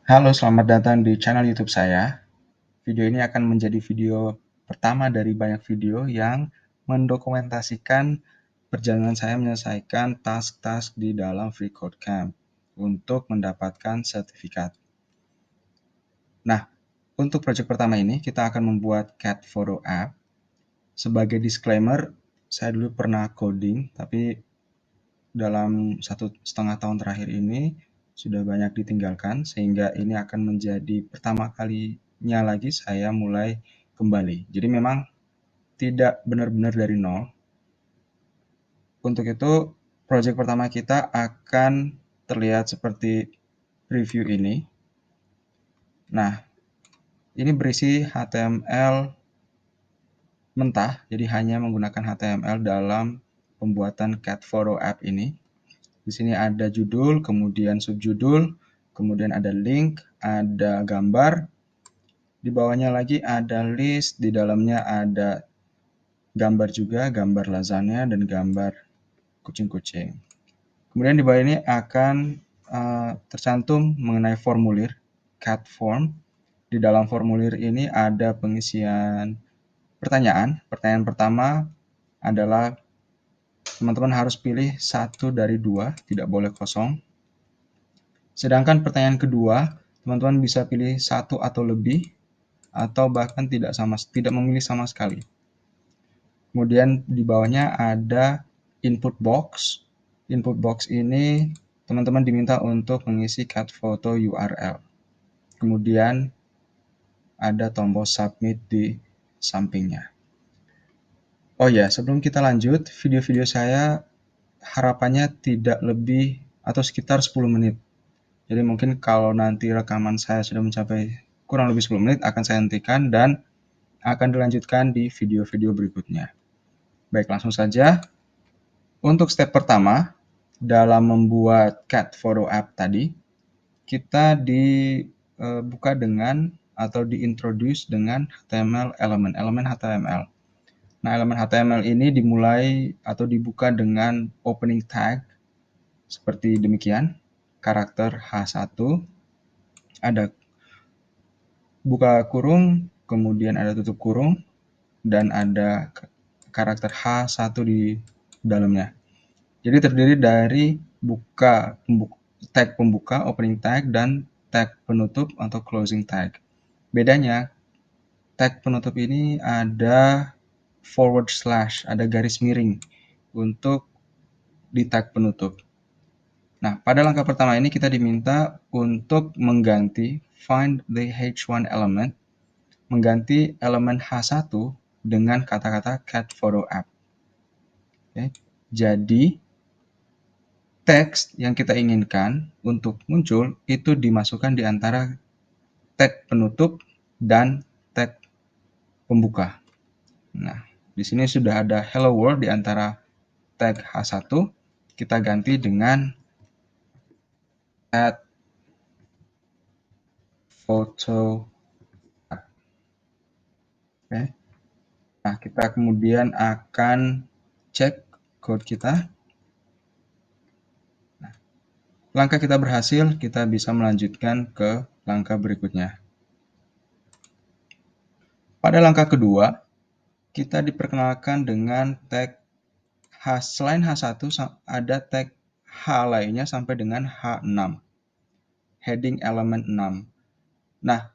Halo, selamat datang di channel YouTube saya. Video ini akan menjadi video pertama dari banyak video yang mendokumentasikan perjalanan saya menyelesaikan task-task di dalam FreeCodeCamp untuk mendapatkan sertifikat. Nah, untuk project pertama ini kita akan membuat cat photo app. Sebagai disclaimer, saya dulu pernah coding, tapi dalam 1,5 tahun terakhir ini sudah banyak ditinggalkan, sehingga ini akan menjadi pertama kalinya lagi saya mulai kembali. Jadi memang tidak benar-benar dari nol. Untuk itu, project pertama kita akan terlihat seperti preview ini. Nah, ini berisi HTML mentah, jadi hanya menggunakan HTML dalam pembuatan cat photo app ini. Di sini ada judul, kemudian subjudul, kemudian ada link, ada gambar. Di bawahnya lagi ada list, di dalamnya ada gambar juga, gambar lasagna dan gambar kucing-kucing. Kemudian di bawah ini akan tercantum mengenai formulir, cat form. Di dalam formulir ini ada pengisian pertanyaan. Pertanyaan pertama adalah teman-teman harus pilih satu dari dua, tidak boleh kosong. Sedangkan pertanyaan kedua, teman-teman bisa pilih satu atau lebih, atau bahkan tidak memilih sama sekali. Kemudian di bawahnya ada input box. Input box ini teman-teman diminta untuk mengisi cat photo URL. Kemudian ada tombol submit di sampingnya. Oh ya, sebelum kita lanjut, video-video saya harapannya tidak lebih atau sekitar 10 menit. Jadi mungkin kalau nanti rekaman saya sudah mencapai kurang lebih 10 menit, akan saya hentikan dan akan dilanjutkan di video-video berikutnya. Baik, langsung saja. Untuk step pertama, dalam membuat cat photo app tadi, kita dibuka dengan atau diintroduce dengan HTML elemen HTML. Nah, elemen HTML ini dimulai atau dibuka dengan opening tag seperti demikian. Karakter H1, ada buka kurung, kemudian ada tutup kurung, dan ada karakter H1 di dalamnya. Jadi terdiri dari tag pembuka, opening tag, dan tag penutup atau closing tag. Bedanya, tag penutup ini ada forward slash, ada garis miring untuk di tag penutup. Nah, pada langkah pertama ini kita diminta untuk mengganti find the H1 element, mengganti elemen H1 dengan kata-kata cat photo app. Oke. Jadi, teks yang kita inginkan untuk muncul itu dimasukkan di antara tag penutup dan tag pembuka. Nah, di sini sudah ada hello world di antara tag H1, kita ganti dengan add photo app. Oke. Nah, kita kemudian akan cek code kita. Nah, langkah kita berhasil, kita bisa melanjutkan ke langkah berikutnya. Pada langkah kedua, kita diperkenalkan dengan tag selain H1 ada tag H lainnya sampai dengan H6. Heading element 6. Nah,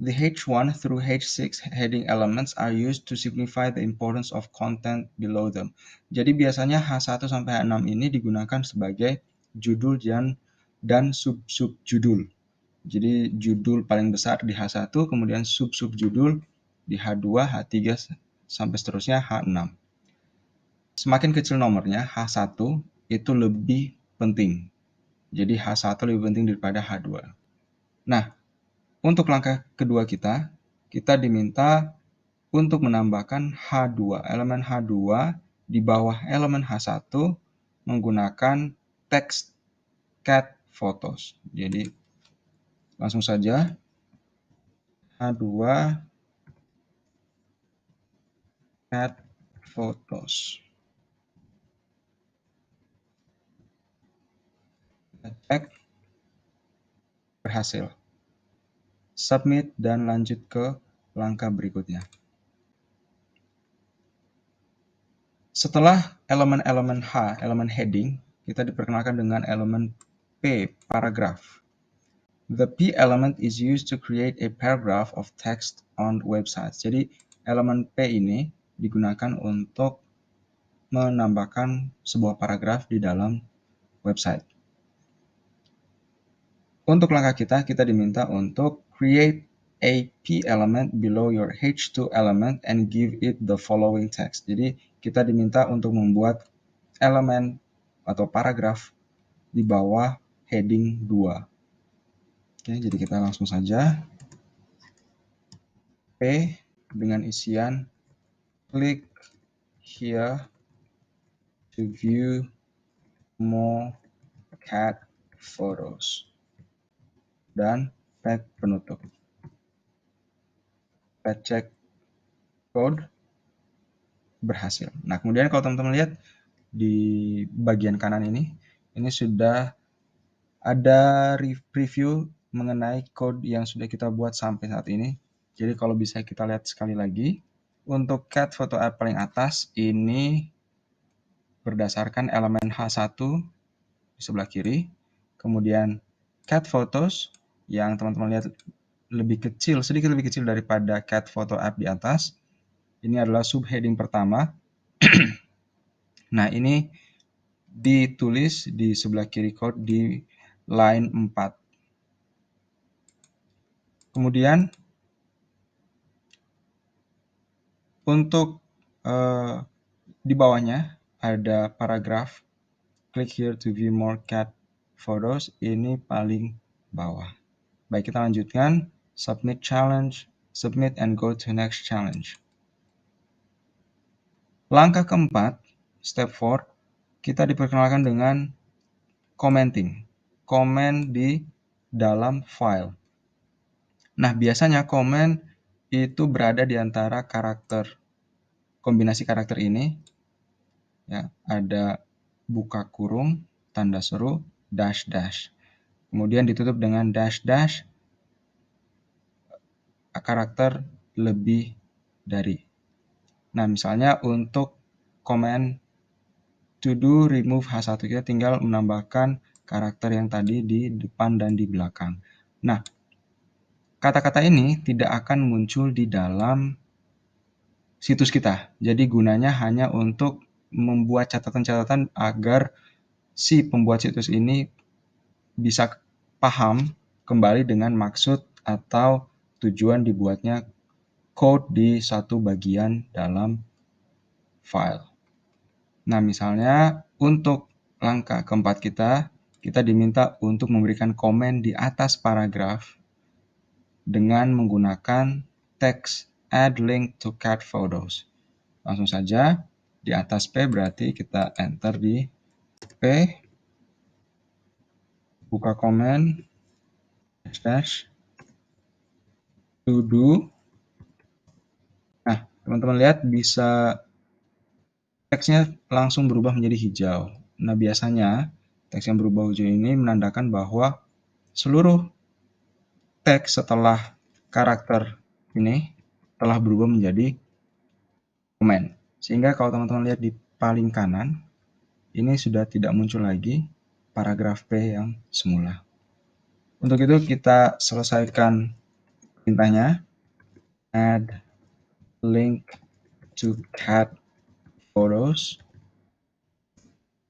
the H1 through H6 heading elements are used to signify the importance of content below them. Jadi biasanya H1 sampai H6 ini digunakan sebagai judul dan sub-sub judul. Jadi judul paling besar di H1, kemudian sub-sub judul di H2, H3, sampai seterusnya H6. Semakin kecil nomornya, H1 itu lebih penting. Jadi H1 lebih penting daripada H2. Nah, untuk langkah kedua kita diminta untuk menambahkan H2, elemen H2 di bawah elemen H1 menggunakan teks cat photos. Jadi langsung saja H2 cat photos. Kita cek. Berhasil. Submit dan lanjut ke langkah berikutnya. Setelah elemen-elemen H, elemen heading, kita diperkenalkan dengan elemen P, paragraph. The P element is used to create a paragraph of text on websites. Jadi elemen P ini digunakan untuk menambahkan sebuah paragraf di dalam website. Untuk langkah kita diminta untuk create a P element below your H2 element and give it the following text. Jadi kita diminta untuk membuat elemen atau paragraf di bawah heading 2. Oke, jadi kita langsung saja P dengan isian click here to view more cat photos dan tag penutup. Kita cek code berhasil. Nah, kemudian kalau teman-teman lihat di bagian kanan ini sudah ada preview mengenai code yang sudah kita buat sampai saat ini. Jadi kalau bisa kita lihat sekali lagi, untuk cat photo app paling atas ini berdasarkan elemen H1 di sebelah kiri, kemudian cat photos yang teman-teman lihat sedikit lebih kecil daripada cat photo app di atas. Ini adalah subheading pertama. Nah, ini ditulis di sebelah kiri code di line 4. Kemudian untuk di bawahnya ada paragraf click here to view more cat photos, ini paling bawah. Baik, kita lanjutkan. Submit challenge, submit and go to next challenge. Langkah keempat, step 4, kita diperkenalkan dengan commenting. Komen di dalam file. Nah, biasanya komen itu berada di antara kombinasi karakter ini. Ya, ada buka kurung, tanda seru, dash dash. Kemudian ditutup dengan dash dash, karakter lebih dari. Nah, misalnya untuk komen to do remove H1, kita tinggal menambahkan karakter yang tadi di depan dan di belakang. Nah, kata-kata ini tidak akan muncul di dalam situs kita. Jadi gunanya hanya untuk membuat catatan-catatan agar si pembuat situs ini bisa paham kembali dengan maksud atau tujuan dibuatnya code di satu bagian dalam file. Nah, misalnya untuk langkah keempat kita diminta untuk memberikan komen di atas paragraf dengan menggunakan teks add link to cat photos. Langsung saja di atas P berarti kita enter di P, buka komen, dash to do. Nah, teman-teman lihat bisa teksnya langsung berubah menjadi hijau. Nah, biasanya teks yang berubah hijau ini menandakan bahwa seluruh teks setelah karakter ini telah berubah menjadi komen. Sehingga kalau teman-teman lihat di paling kanan, ini sudah tidak muncul lagi paragraf P yang semula. Untuk itu kita selesaikan perintahnya, add link to cat photos,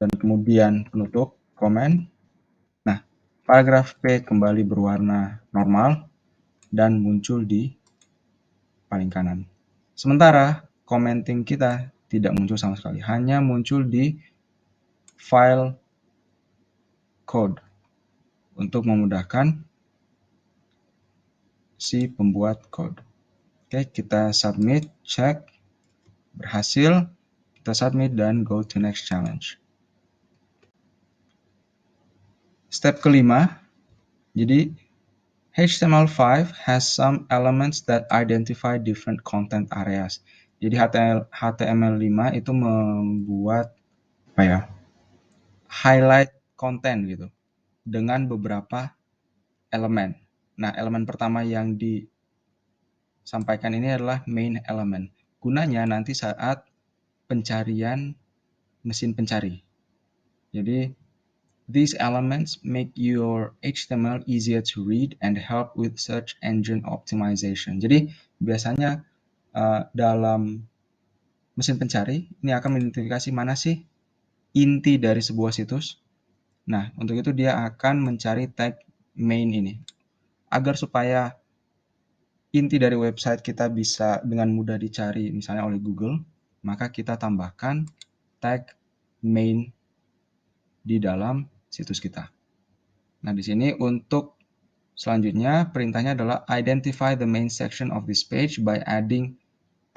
dan kemudian penutup komen. Nah, paragraf P kembali berwarna normal dan muncul di paling kanan. Sementara commenting kita tidak muncul sama sekali, hanya muncul di file code untuk memudahkan si pembuat code. Oke, kita submit, cek, berhasil, kita submit dan go to next challenge. Step kelima, jadi HTML5 has some elements that identify different content areas. Jadi HTML5 itu membuat highlight konten gitu dengan beberapa elemen. Nah, elemen pertama yang disampaikan ini adalah main element. Gunanya nanti saat pencarian mesin pencari. Jadi, these elements make your HTML easier to read and help with search engine optimization. Jadi, biasanya dalam mesin pencari ini akan mengidentifikasi mana sih inti dari sebuah situs. Nah, untuk itu dia akan mencari tag main ini. Agar supaya inti dari website kita bisa dengan mudah dicari misalnya oleh Google, maka kita tambahkan tag main di dalam situs kita. Nah, di sini untuk selanjutnya perintahnya adalah identify the main section of this page by adding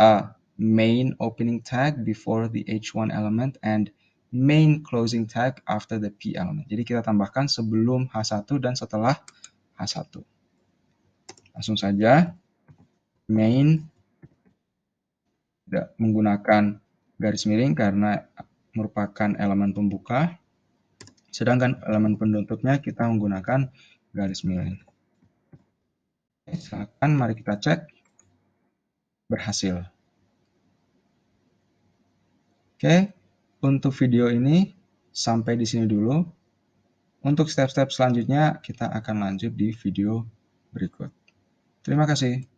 a main opening tag before the H1 element and main closing tag after the P element. Jadi kita tambahkan sebelum H1 dan setelah H1. Langsung saja main tidak menggunakan garis miring karena merupakan elemen pembuka. Sedangkan elemen penutupnya kita menggunakan garis miring. Oke, silakan mari kita cek. Berhasil. Oke, untuk video ini sampai di sini dulu. Untuk step-step selanjutnya kita akan lanjut di video berikut. Terima kasih.